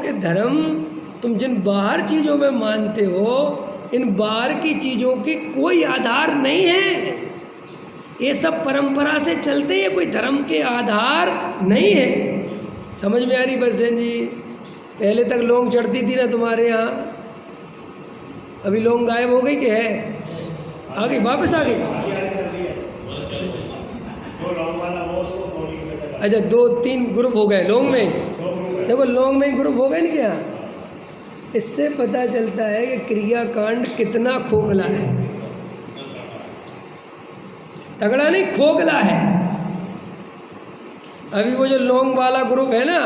के धर्म तुम जिन बाहर चीज़ों में मानते हो, इन बाहर की चीज़ों की कोई आधार नहीं है। ये सब परंपरा से चलते हैं, कोई धर्म के आधार नहीं है। समझ में आ रही बसंत जी? पहले तक लौंग चढ़ती थी ना तुम्हारे यहाँ, अभी लौंग गायब हो गई कि है? आ गई, वापस आ गई। अच्छा, 2-3 ग्रुप हो गए लौंग में। देखो लौंग में ग्रुप हो गए ना क्या? इससे पता चलता है कि क्रियाकांड कितना खोखला है। तगड़ा नहीं, खोखला है। अभी वो जो लौंग वाला ग्रुप है ना,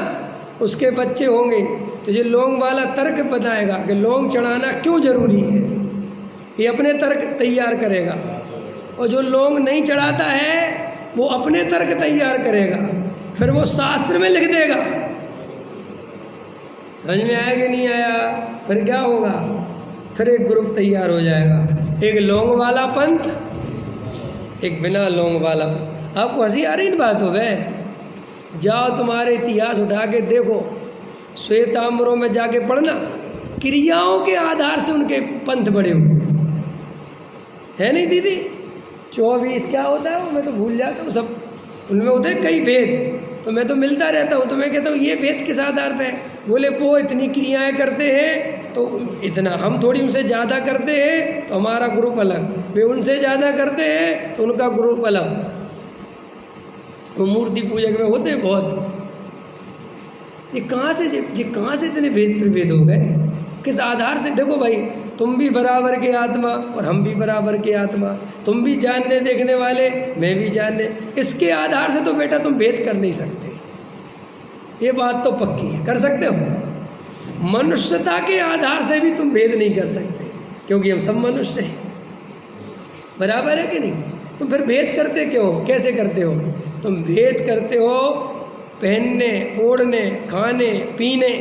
उसके बच्चे होंगे तो ये लौंग वाला तर्क बताएगा कि लौंग चढ़ाना क्यों जरूरी है, ये अपने तर्क तैयार करेगा। और जो लौंग नहीं चढ़ाता है वो अपने तर्क तैयार करेगा, फिर वो शास्त्र में लिख देगा। समझ में आया कि नहीं आया? फिर क्या होगा? फिर एक ग्रुप तैयार हो जाएगा, एक लौंग वाला पंथ, एक बिना लौंग वाला पंथ। आपको हंसी आ रही इन बातों में? जाओ तुम्हारे इतिहास उठा के देखो, श्वेतांबरों में जाके पढ़ना, क्रियाओं के आधार से उनके पंथ बड़े हुए है नहीं दीदी? 24 क्या होता है वो मैं तो भूल जाता हूँ सब, उनमें होते हैं कई भेद। तो मैं तो मिलता रहता हूँ, तो मैं कहता हूँ ये भेद किस आधार पे है? बोले वो इतनी क्रियाएं करते हैं तो इतना, हम थोड़ी उनसे ज़्यादा करते हैं तो हमारा ग्रुप अलग, वे उनसे ज़्यादा करते हैं तो उनका ग्रुप अलग। वो मूर्ति पूजक में होते हैं बहुत। ये कहाँ से इतने भेद प्रभेद हो गए? किस आधार से? देखो भाई, तुम भी बराबर के आत्मा और हम भी बराबर के आत्मा, तुम भी जानने देखने वाले, मैं भी जानने, इसके आधार से तो बेटा तुम भेद कर नहीं सकते। ये बात तो पक्की है। कर सकते हो? मनुष्यता के आधार से भी तुम भेद नहीं कर सकते, क्योंकि हम सब मनुष्य हैं। बराबर है कि नहीं? तुम फिर भेद करते क्यों? कैसे करते हो? तुम भेद करते हो पहनने, ओढ़ने, खाने, पीने,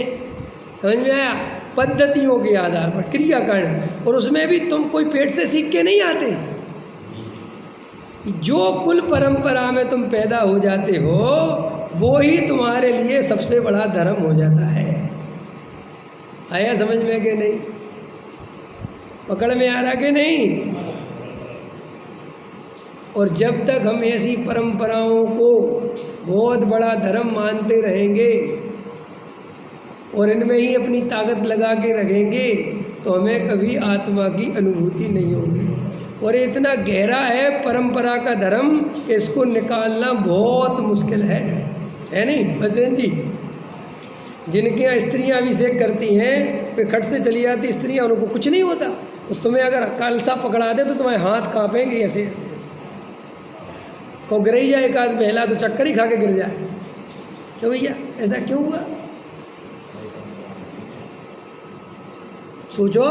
समझ में आया? पद्धतियों के आधार पर क्रियाकरण। और उसमें भी तुम कोई पेट से सीख के नहीं आते। जो कुल परंपरा में तुम पैदा हो जाते हो वो ही तुम्हारे लिए सबसे बड़ा धर्म हो जाता है। आया समझ में कि नहीं? पकड़ में आ रहा कि नहीं? और जब तक हम ऐसी परंपराओं को बहुत बड़ा धर्म मानते रहेंगे और इनमें ही अपनी ताकत लगा के रखेंगे तो हमें कभी आत्मा की अनुभूति नहीं होगी। और इतना गहरा है परंपरा का धर्म कि इसको निकालना बहुत मुश्किल है नहीं बसंत जी? जिनके यहाँ स्त्रियाँ अभिषेक करती हैं, वे खट से चली जाती स्त्रियाँ, उनको कुछ नहीं होता। तो तुम्हें अगर कलसा पकड़ा दे तो तुम्हारे हाथ काँपेंगे ऐसे ऐसे ऐसे। को गिर ही जाए एक आध पहला तो चक्कर ही खा के गिर जाए। तो भैया ऐसा क्यों हुआ? सोचो,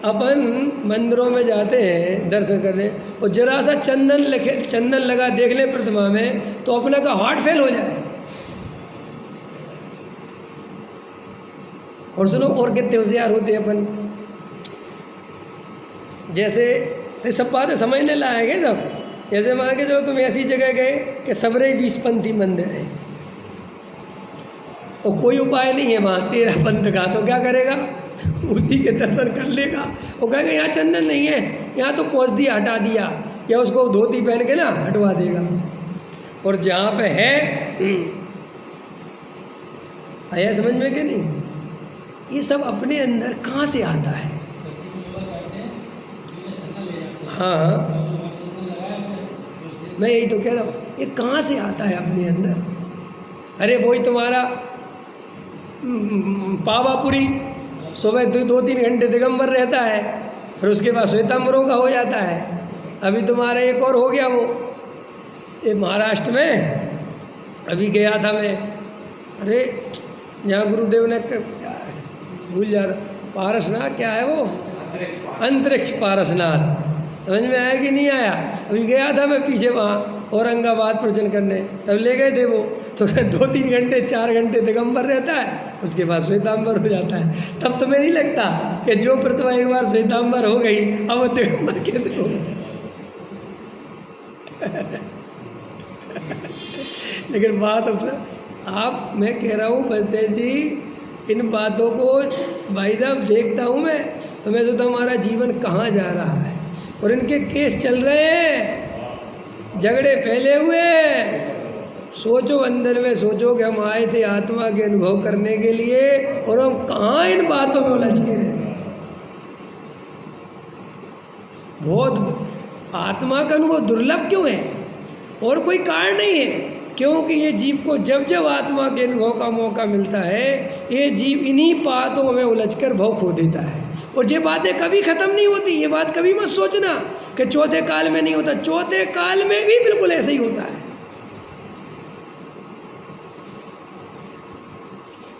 अपन मंदिरों में जाते हैं दर्शन करने और जरा सा चंदन लगा देख ले प्रतिमा में तो अपना का हार्ट फेल हो जाए। और सुनो, और कितने होशियार होते हैं अपन। जैसे तो सब बातें समझने लायक है सब। जैसे मान के चलो तुम ऐसी जगह गए कि सबरे 20पंथी मंदिर है और कोई उपाय नहीं है वहाँ 13 पंथ का, तो क्या करेगा? उसी के दर्शन कर लेगा। वो कहेगा यहाँ चंदन नहीं है, यहाँ तो पोंछ दिया, हटा दिया, या उसको धोती पहन के ना हटवा देगा। और जहाँ पे है, आया समझ में कि नहीं? ये सब अपने अंदर कहाँ से आता है? हाँ, मैं यही तो कह रहा हूँ, ये कहाँ से आता है अपने अंदर? अरे वही तुम्हारा पावापुरी सुबह 2-3 घंटे दिगंबर रहता है, फिर उसके बाद श्वेतांबरों का हो जाता है। अभी तुम्हारा एक और हो गया, वो ये महाराष्ट्र में अभी गया था मैं। अरे जहाँ गुरुदेव ने भूल जा रहा, पारसनाथ क्या है वो, अंतरिक्ष पारसनाथ। समझ में आया कि नहीं आया? अभी गया था मैं पीछे वहाँ औरंगाबाद प्रवचन करने, तब ले गए थे वो। तो 2-3 घंटे 4 घंटे दिगंबर रहता है, उसके बाद श्वेतांबर हो जाता है। तब तो मैं नहीं लगता कि जो प्रतिभा एक बार श्वेतांबर हो गई अब वो दिगंबर कैसे हो। लेकिन बात आप, मैं कह रहा हूँ बसंत जी, इन बातों को भाई साहब देखता हूँ मैं, तो मैं सोचता हमारा जीवन कहाँ जा रहा है। और इनके केस चल रहे हैं, झगड़े फैले हुए। सोचो अंदर में, सोचो कि हम आए थे आत्मा के अनुभव करने के लिए और हम कहाँ इन बातों में उलझ के रह गए। बहुत आत्मा का अनुभव दुर्लभ क्यों है? और कोई कारण नहीं है, क्योंकि ये जीव को जब जब आत्मा के अनुभव का मौका मिलता है, ये जीव इन्हीं बातों में उलझकर भव खो देता है। और ये बातें कभी ख़त्म नहीं होती। ये बात कभी मत सोचना कि चौथे काल में नहीं होता, चौथे काल में भी बिल्कुल ऐसे ही होता है।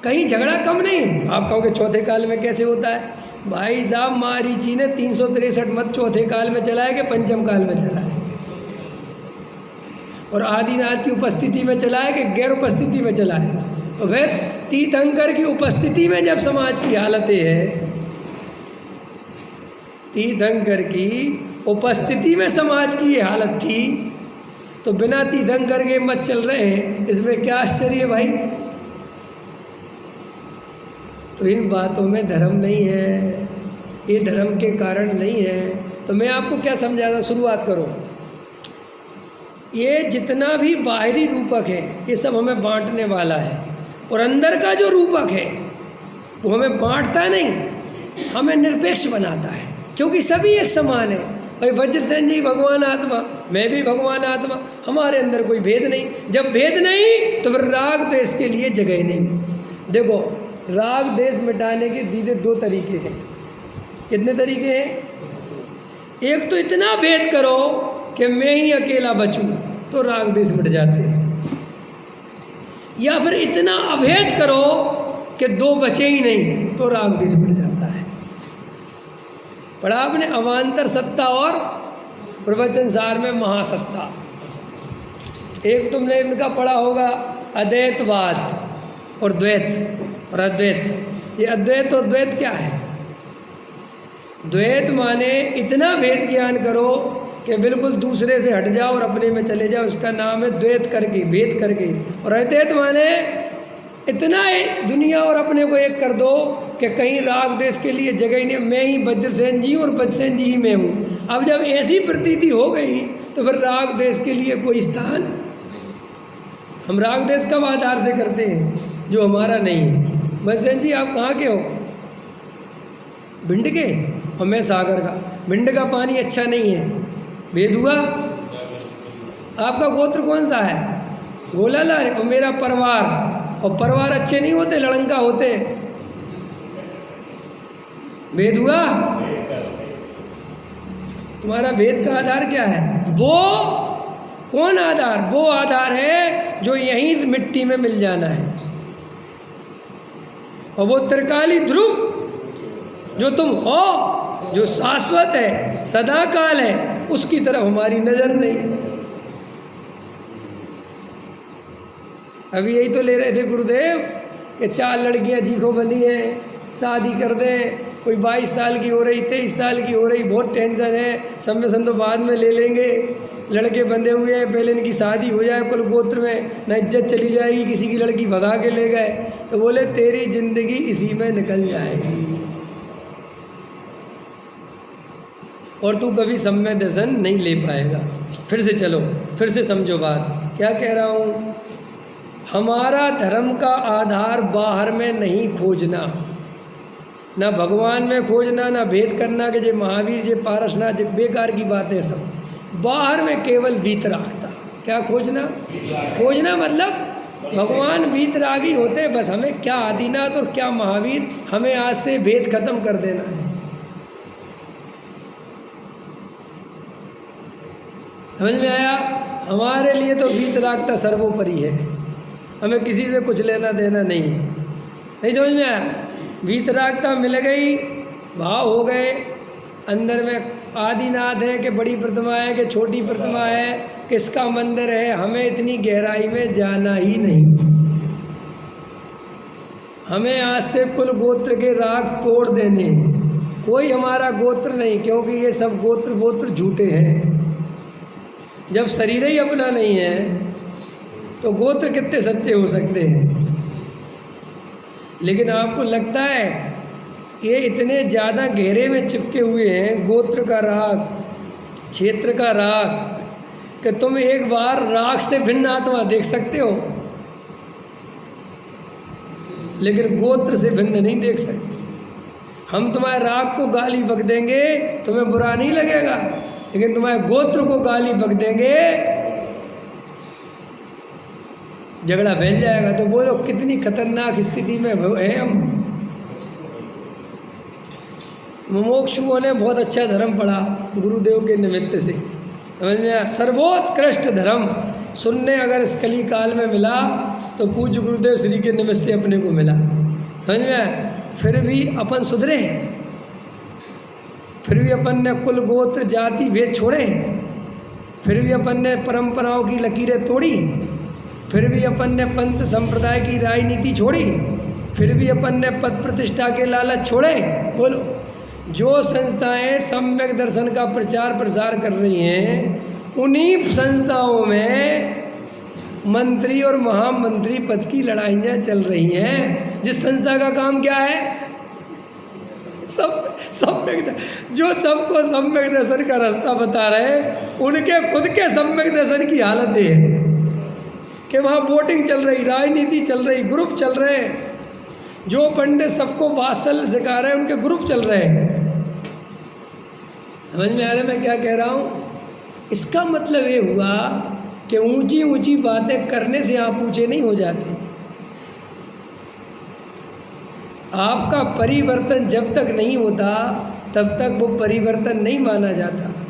कहीं झगड़ा कम नहीं। आप कहोगे चौथे काल में कैसे होता है? भाई साहब मारीची ने 363 मत चौथे काल में चलाए कि पंचम काल में चलाए, और आदिनाथ की उपस्थिति में चलाए कि गैर उपस्थिति में चलाए। तो फिर तीर्थंकर की उपस्थिति में जब समाज की हालतें है, तीर्थंकर की उपस्थिति में समाज की ये हालत थी, तो बिना तीर्थंकर के मत चल रहे हैं, इसमें क्या आश्चर्य है भाई? तो इन बातों में धर्म नहीं है, ये धर्म के कारण नहीं है। तो मैं आपको क्या समझा था, शुरुआत करो। ये जितना भी बाहरी रूपक है ये सब हमें बांटने वाला है, और अंदर का जो रूपक है वो हमें बांटता नहीं, हमें निरपेक्ष बनाता है। क्योंकि सभी एक समान है। भाई वज्रसेन जी भगवान आत्मा, मैं भी भगवान आत्मा, हमारे अंदर कोई भेद नहीं। जब भेद नहीं तो फिर राग द्वेष के लिए जगह नहीं। देखो, राग द्वेष मिटाने के दीदे दो तरीके हैं। कितने तरीके हैं? एक तो इतना भेद करो कि मैं ही अकेला बचूं, तो राग द्वेष मिट जाते हैं। या फिर इतना अभेद करो कि दो बचे ही नहीं, तो राग द्वेष मिट जाता है। पढ़ा आपने अवान्तर सत्ता और प्रवचन सार में महासत्ता। एक तुमने इनका पढ़ा होगा अद्वैतवाद और द्वैत और अद्वैत। ये अद्वैत और द्वैत क्या है? द्वैत माने इतना भेद ज्ञान करो कि बिल्कुल दूसरे से हट जाओ और अपने में चले जाओ, उसका नाम है द्वैत करके, भेद करके। और अद्वैत माने इतना दुनिया और अपने को एक कर दो कि कहीं राग द्वेष के लिए जगह ही नहीं, मैं ही वज्रसेन जी और वज्रसेन जी ही मैं हूँ। अब जब ऐसी प्रतीति हो गई तो फिर राग द्वेष के लिए कोई स्थान। हम राग द्वेष कब आधार से करते हैं? जो हमारा नहीं है। वज्रसेन जी आप कहाँ के हो? भिंड के, और मैं सागर का। भिंड का पानी अच्छा नहीं है, भेद हुआ। आपका गोत्र कौन सा है? गोलालार। और मेरा परिवार, और परिवार अच्छे नहीं होते, लड़ंका होते। भेद हुआ। तुम्हारा भेद का आधार क्या है? वो कौन आधार? वो आधार है जो यहीं मिट्टी में मिल जाना है। और वो त्रिकाली ध्रुव जो तुम हो, जो शाश्वत है, सदा काल है, उसकी तरफ हमारी नजर नहीं है। अभी यही तो ले रहे थे गुरुदेव कि 4 लड़कियां जीखों बंधी हैं, शादी कर दें। कोई 22 साल की हो रही, 23 साल की हो रही, बहुत टेंशन है। सम्मेलन तो बाद में ले लेंगे, लड़के बंधे हुए हैं, पहले इनकी शादी हो जाए। कुल गोत्र में न इज्जत चली जाएगी, किसी की लड़की भगा के ले गए तो बोले तेरी जिंदगी इसी में निकल जाएगी और तू कभी सम्य दर्शन नहीं ले पाएगा। फिर से चलो, फिर से समझो बात क्या कह रहा हूँ। हमारा धर्म का आधार बाहर में नहीं खोजना, ना भगवान में खोजना, ना भेद करना कि जे महावीर जे पारसनाथ जे बेकार की बातें सब। बाहर में केवल वीतरागता। क्या खोजना? खोजना मतलब भगवान वीतरागी होते, बस हमें क्या आदिनाथ और क्या महावीर, हमें आज से भेद खत्म कर देना है। समझ में आया? हमारे लिए तो वीतरागता सर्वोपरि है, हमें किसी से कुछ लेना देना नहीं है। नहीं समझ में आया? वीतरागता मिल गई, भाव हो गए। अंदर में आदिनाथ है कि बड़ी प्रतिमा है कि छोटी प्रतिमा है, किसका मंदिर है, हमें इतनी गहराई में जाना ही नहीं। हमें आज से कुल गोत्र के राग तोड़ देने हैं। कोई हमारा गोत्र नहीं, क्योंकि ये सब गोत्र झूठे हैं। जब शरीर ही अपना नहीं है तो गोत्र कितने सच्चे हो सकते हैं। लेकिन आपको लगता है ये इतने ज़्यादा गहरे में चिपके हुए हैं, गोत्र का राग, क्षेत्र का राग, कि तुम एक बार राग से भिन्न आत्मा देख सकते हो, लेकिन गोत्र से भिन्न नहीं देख सकते। हम तुम्हारे राग को गाली बक देंगे, तुम्हें बुरा नहीं लगेगा, लेकिन तुम्हारे गोत्र को गाली बक देंगे, झगड़ा फैल जाएगा। तो बोलो कितनी खतरनाक स्थिति में हैं हम। मुमुक्षुओं ने बहुत अच्छा धर्म पढ़ा गुरुदेव के निमित्त से, समझ में आया। सर्वोत्कृष्ट धर्म सुनने अगर इस कली काल में मिला तो पूज्य गुरुदेव श्री के निमित्त से अपने को मिला, समझ में आया। फिर भी अपन सुधरे, फिर भी अपन ने कुल गोत्र जाति भेद छोड़े, फिर भी अपन ने परंपराओं की लकीरें तोड़ी, फिर भी अपन ने पंथ संप्रदाय की राजनीति छोड़ी, फिर भी अपन ने पद प्रतिष्ठा के लालच छोड़े। बोलो, जो संस्थाएं सम्यक दर्शन का प्रचार प्रसार कर रही हैं, उन्हीं संस्थाओं में मंत्री और महामंत्री पद की लड़ाइयाँ चल रही हैं। जिस संस्था का काम क्या है? सम्यक, जो सबको सम्यक दर्शन का रास्ता बता रहे, उनके खुद के सम्यक दर्शन की हालत ये है कि वहाँ वोटिंग चल रही, राजनीति चल रही, ग्रुप चल रहे हैं। जो पंडित सबको वात्सल्य सिखा रहे हैं, उनके ग्रुप चल रहे हैं। समझ में आ रहा है मैं क्या कह रहा हूँ? इसका मतलब ये हुआ कि ऊंची ऊंची बातें करने से आप ऊंचे नहीं हो जाते। आपका परिवर्तन जब तक नहीं होता, तब तक वो परिवर्तन नहीं माना जाता।